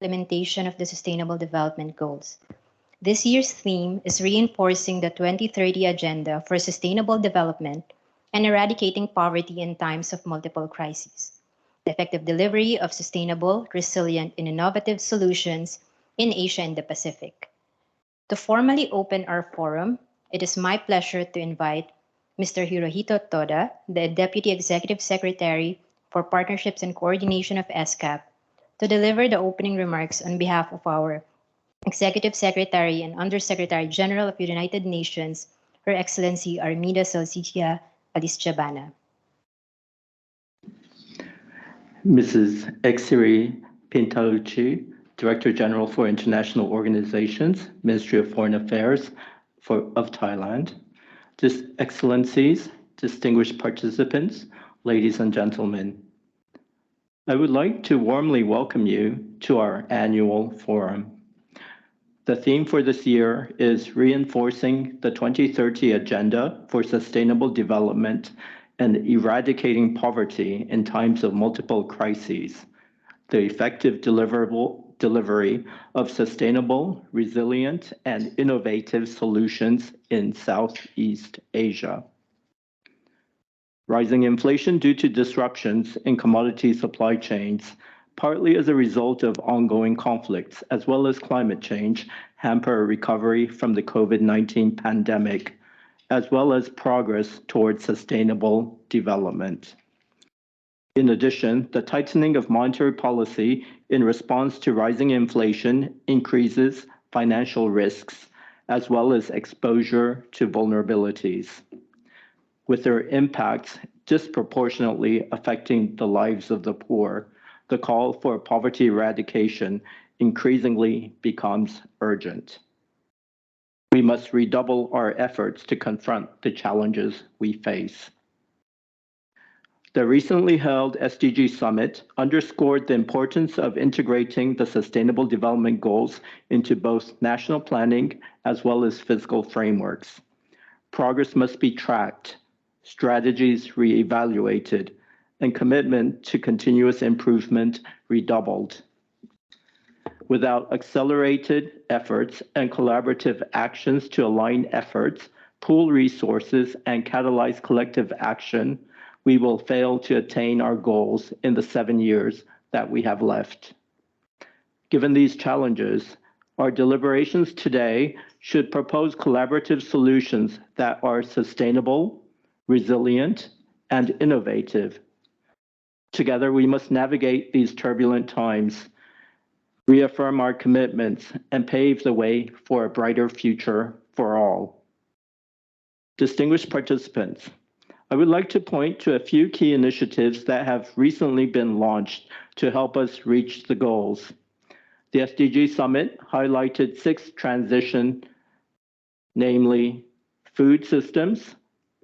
implementation of the Sustainable Development Goals. This year's theme is reinforcing the 2030 Agenda for Sustainable Development and eradicating poverty in times of multiple crises. The effective delivery of sustainable, resilient, and innovative solutions in Asia and the Pacific. To formally open our forum, it is my pleasure to invite Mr. Hirohito Toda, the Deputy Executive Secretary for Partnerships and Coordination of ESCAP, to deliver the opening remarks on behalf of our Executive Secretary and Undersecretary General of the United Nations, Her Excellency Armida Salsiah Alisjahbana. Mrs. Eksiri Pintaruchi, Director General for International Organizations, Ministry of Foreign Affairs of Thailand. Excellencies, distinguished participants, ladies and gentlemen. I would like to warmly welcome you to our annual forum. The theme for this year is reinforcing the 2030 Agenda for Sustainable Development and eradicating poverty in times of multiple crises, the effective delivery of sustainable, resilient, and innovative solutions in Southeast Asia. Rising inflation due to disruptions in commodity supply chains, partly as a result of ongoing conflicts, as well as climate change, hamper recovery from the COVID-19 pandemic, as well as progress towards sustainable development. In addition, the tightening of monetary policy in response to rising inflation increases financial risks, as well as exposure to vulnerabilities, with their impacts disproportionately affecting the lives of the poor. The call for poverty eradication increasingly becomes urgent. We must redouble our efforts to confront the challenges we face. The recently held SDG Summit underscored the importance of integrating the Sustainable Development Goals into both national planning as well as fiscal frameworks. Progress must be tracked, strategies re-evaluated, and commitment to continuous improvement redoubled. Without accelerated efforts and collaborative actions to align efforts, pool resources, and catalyze collective action, we will fail to attain our goals in the 7 years that we have left. Given these challenges, our deliberations today should propose collaborative solutions that are sustainable, resilient, and innovative. Together, we must navigate these turbulent times, reaffirm our commitments, and pave the way for a brighter future for all. Distinguished participants, I would like to point to a few key initiatives that have recently been launched to help us reach the goals. The SDG Summit highlighted 6 transitions, namely food systems,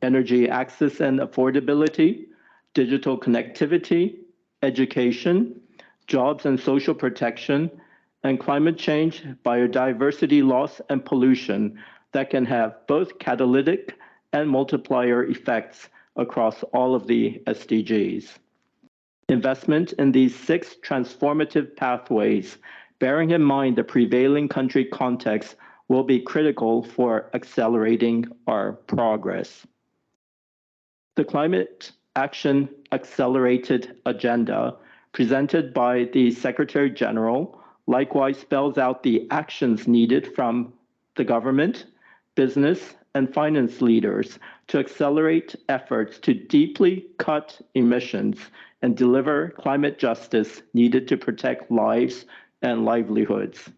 energy access and affordability, digital connectivity, education, jobs and social protection, and climate change, biodiversity loss, and pollution that can have both catalytic and multiplier effects across all of the SDGs. Investment in these 6 transformative pathways, bearing in mind the prevailing country context, will be critical for accelerating our progress. The Climate Action Accelerated Agenda, presented by the Secretary General, likewise spells out the actions needed from the government, business, and finance leaders to accelerate efforts to deeply cut emissions and deliver climate justice needed to protect lives and livelihoods.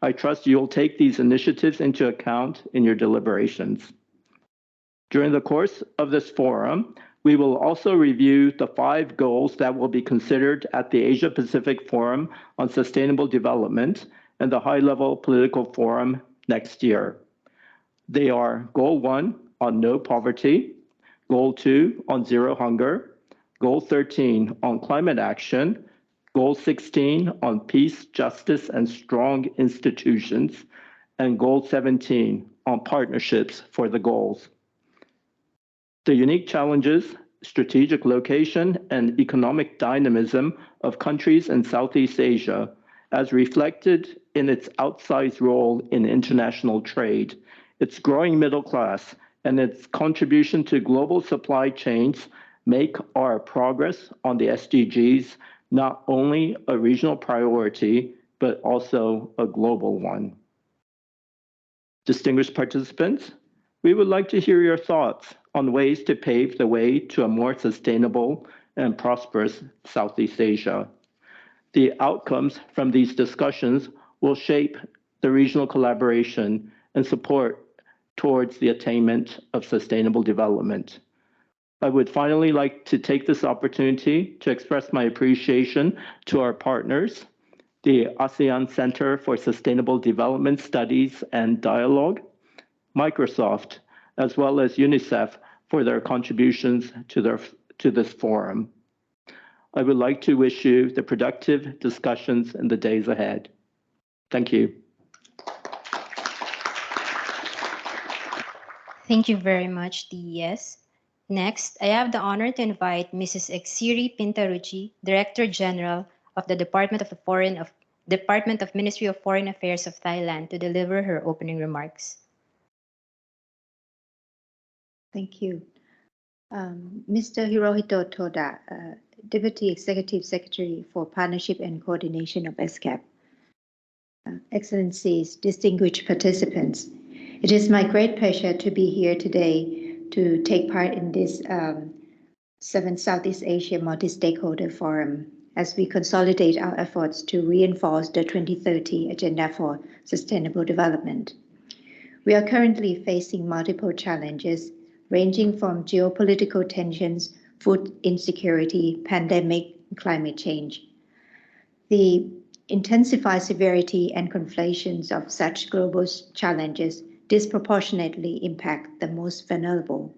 I trust you'll take these initiatives into account in your deliberations. During the course of this forum, we will also review the 5 goals that will be considered at the Asia-Pacific Forum on Sustainable Development and the High-Level Political Forum next year. They are Goal 1 on no poverty, Goal 2 on zero hunger, Goal 13 on climate action, Goal 16 on peace, justice, and strong institutions, and Goal 17 on partnerships for the goals. The unique challenges, strategic location, and economic dynamism of countries in Southeast Asia, as reflected in its outsized role in international trade, its growing middle class, and its contribution to global supply chains make our progress on the SDGs not only a regional priority, but also a global one. Distinguished participants, we would like to hear your thoughts on ways to pave the way to a more sustainable and prosperous Southeast Asia. The outcomes from these discussions will shape the regional collaboration and support towards the attainment of sustainable development. I would finally like to take this opportunity to express my appreciation to our partners, the ASEAN Center for Sustainable Development Studies and Dialogue, Microsoft, as well as UNICEF for their contributions to this forum. I would like to wish you the productive discussions in the days ahead. Thank you. Thank you very much, DES. Next, I have the honor to invite Mrs. Eksiri Pintaruchi, Director General of the Department of Ministry of Foreign Affairs of Thailand, to deliver her opening remarks. Thank you. Mr. Hirohito Toda, Deputy Executive Secretary for Partnership and Coordination of ESCAP. Excellencies, distinguished participants, it is my great pleasure to be here today to take part in this 7th Southeast Asia Multi-Stakeholder Forum as we consolidate our efforts to reinforce the 2030 Agenda for Sustainable Development. We are currently facing multiple challenges ranging from geopolitical tensions, food insecurity, pandemic, and climate change. The intensified severity and conflations of such global challenges disproportionately impact the most vulnerable.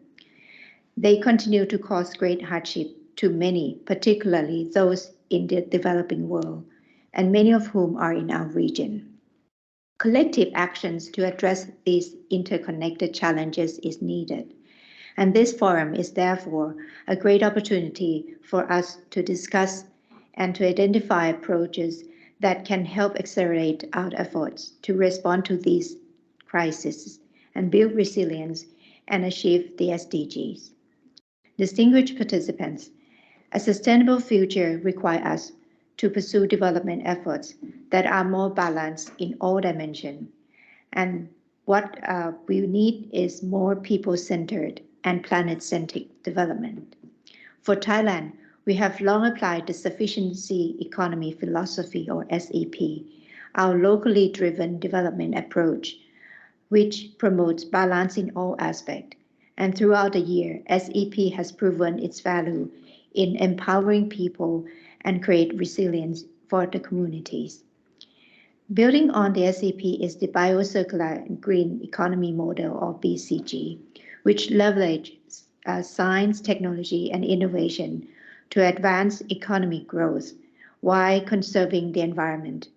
They continue to cause great hardship to many, particularly those in the developing world, and many of whom are in our region. Collective actions to address these interconnected challenges is needed, and this forum is therefore a great opportunity for us to discuss and to identify approaches that can help accelerate our efforts to respond to these crises and build resilience and achieve the SDGs. Distinguished participants, a sustainable future requires us to pursue development efforts that are more balanced in all dimensions. And what we need is more people-centered and planet-centric development. For Thailand, we have long applied the Sufficiency Economy Philosophy, or SEP, our locally driven development approach, which promotes balance in all aspects. And throughout the year, SEP has proven its value in empowering people and create resilience for the communities. Building on the SEP is the Biocircular and Green Economy Model, or BCG, which leverages science, technology, and innovation to advance economic growth while conserving the environment.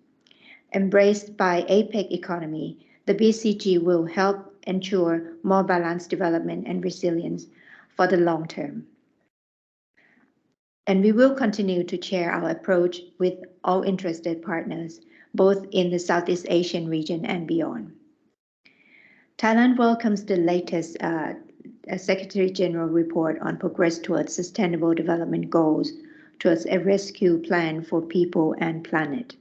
Embraced by APEC economy, the BCG will help ensure more balanced development and resilience for the long term. And we will continue to share our approach with all interested partners, both in the Southeast Asian region and beyond. Thailand welcomes the latest Secretary General report on progress towards Sustainable Development Goals towards a rescue plan for people and planet,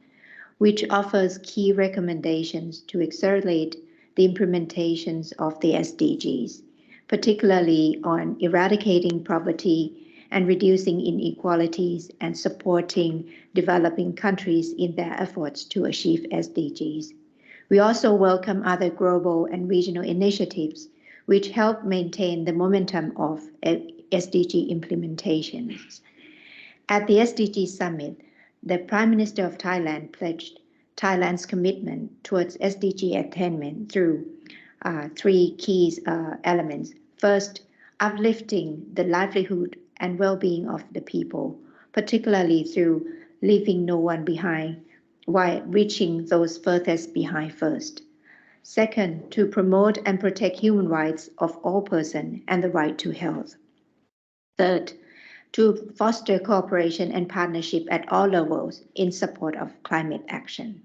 which offers key recommendations to accelerate the implementations of the SDGs, particularly on eradicating poverty and reducing inequalities and supporting developing countries in their efforts to achieve SDGs. We also welcome other global and regional initiatives which help maintain the momentum of SDG implementations. At the SDG Summit, the Prime Minister of Thailand pledged Thailand's commitment towards SDG attainment through three key elements. First, uplifting the livelihood and well-being of the people, particularly through leaving no one behind while reaching those furthest behind first. Second, to promote and protect human rights of all persons and the right to health. Third, to foster cooperation and partnership at all levels in support of climate action.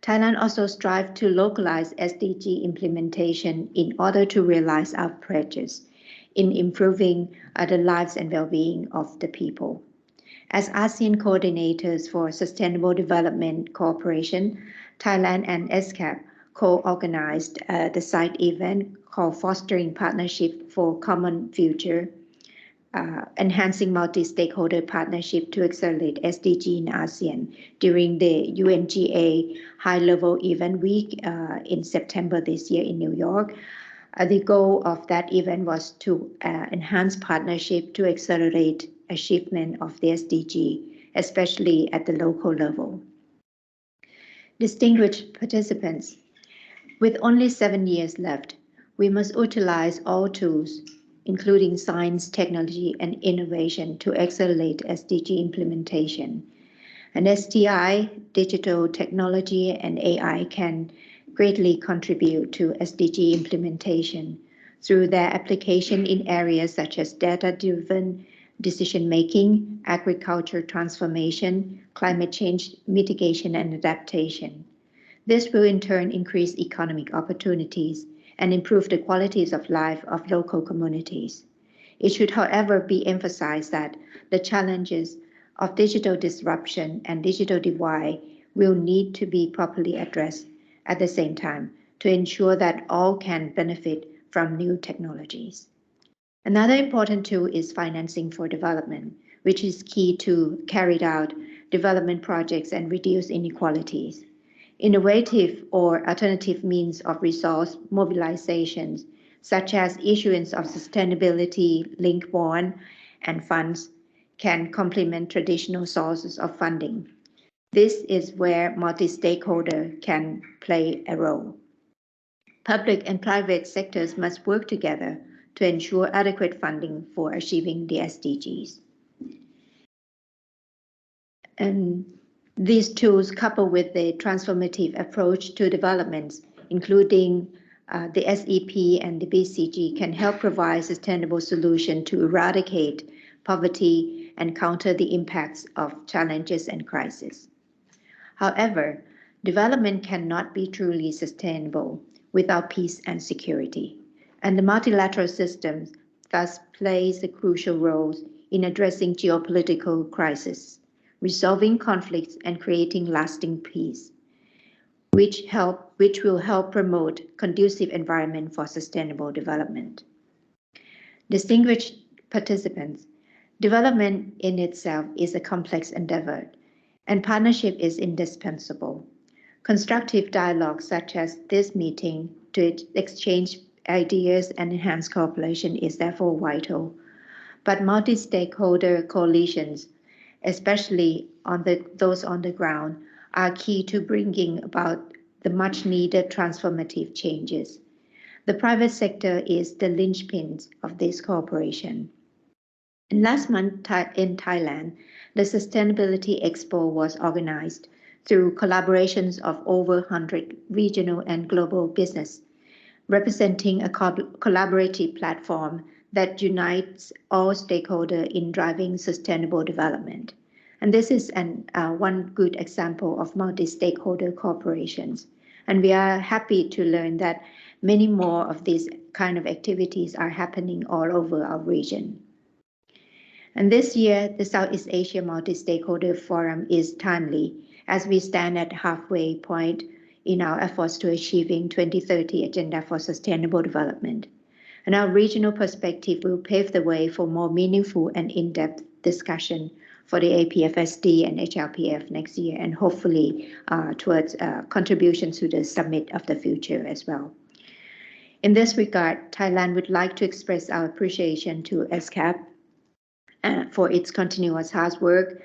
Thailand also strives to localize SDG implementation in order to realize our pledges in improving the lives and well-being of the people. As ASEAN coordinators for Sustainable Development Cooperation, Thailand and ESCAP co-organized the side event called Fostering Partnership for Common Future, enhancing multi-stakeholder partnership to accelerate SDG in ASEAN during the UNGA high-level event week in September this year in New York. The goal of that event was to enhance partnership to accelerate achievement of the SDG, especially at the local level. Distinguished participants, with only 7 years left, we must utilize all tools, including science, technology, and innovation to accelerate SDG implementation. And STI, digital technology, and AI can greatly contribute to SDG implementation through their application in areas such as data-driven decision-making, agriculture transformation, climate change mitigation and adaptation. This will in turn increase economic opportunities and improve the qualities of life of local communities. It should, however, be emphasized that the challenges of digital disruption and digital divide will need to be properly addressed at the same time to ensure that all can benefit from new technologies. Another important tool is financing for development, which is key to carry out development projects and reduce inequalities. Innovative or alternative means of resource mobilizations, such as issuance of sustainability-linked bond and funds, can complement traditional sources of funding. This is where multi-stakeholder can play a role. Public and private sectors must work together to ensure adequate funding for achieving the SDGs. And these tools, coupled with the transformative approach to developments, including the SEP and the BCG, can help provide sustainable solutions to eradicate poverty and counter the impacts of challenges and crises. However, development cannot be truly sustainable without peace and security, and the multilateral system thus plays a crucial role in addressing geopolitical crises, resolving conflicts, and creating lasting peace, which will help promote conducive environment for sustainable development. Distinguished participants, development in itself is a complex endeavor, and partnership is indispensable. Constructive dialogue such as this meeting to exchange ideas and enhance cooperation is therefore vital. But multi-stakeholder coalitions, especially those on the ground, are key to bringing about the much-needed transformative changes. The private sector is the linchpin of this cooperation. And last month in Thailand, the Sustainability Expo was organized through collaborations of over 100 regional and global business, representing a collaborative platform that unites all stakeholders in driving sustainable development. And this is one good example of multi-stakeholder corporations. And we are happy to learn that many more of these kind of activities are happening all over our region. And this year, the Southeast Asia Multi-Stakeholder Forum is timely as we stand at halfway point in our efforts to achieving 2030 Agenda for Sustainable Development. And our regional perspective will pave the way for more meaningful and in-depth discussion for the APFSD and HLPF next year, and hopefully towards contributions to the Summit of the Future as well. In this regard, Thailand would like to express our appreciation to ESCAP for its continuous hard work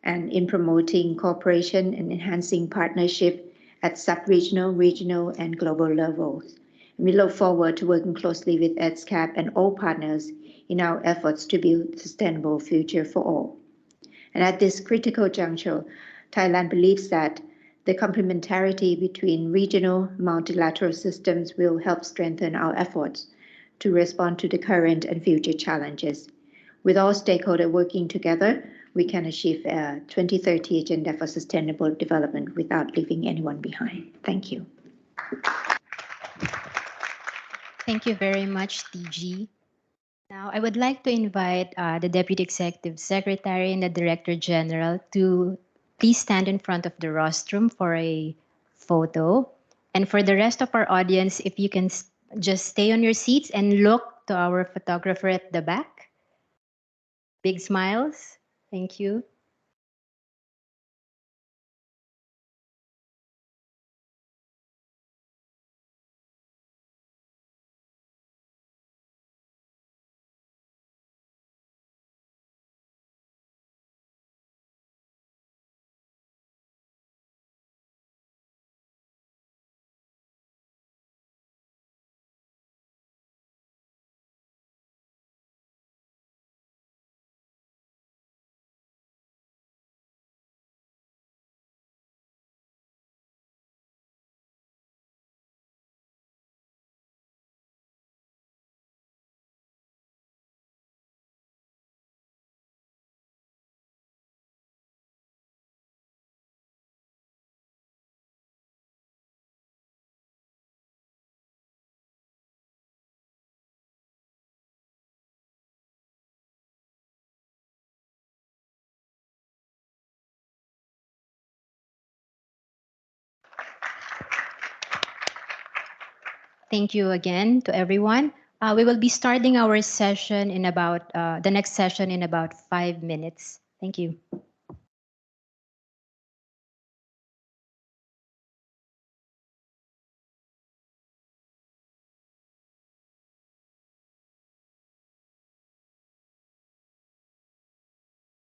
and in promoting cooperation and enhancing partnership at sub-regional, regional, and global levels. And we look forward to working closely with ESCAP and all partners in our efforts to build a sustainable future for all. And at this critical juncture, Thailand believes that the complementarity between regional multilateral systems will help strengthen our efforts to respond to the current and future challenges, With all stakeholders working together, we can achieve a 2030 Agenda for Sustainable Development without leaving anyone behind. Thank you. Thank you very much, TG. Now, I would like to invite the Deputy Executive Secretary and the Director General to please stand in front of the rostrum for a photo. And for the rest of our audience, if you can just stay on your seats and look to our photographer at the back. Big smiles. Thank you. Thank you again to everyone. We will be starting our session in about the next session in about 5 minutes. Thank you.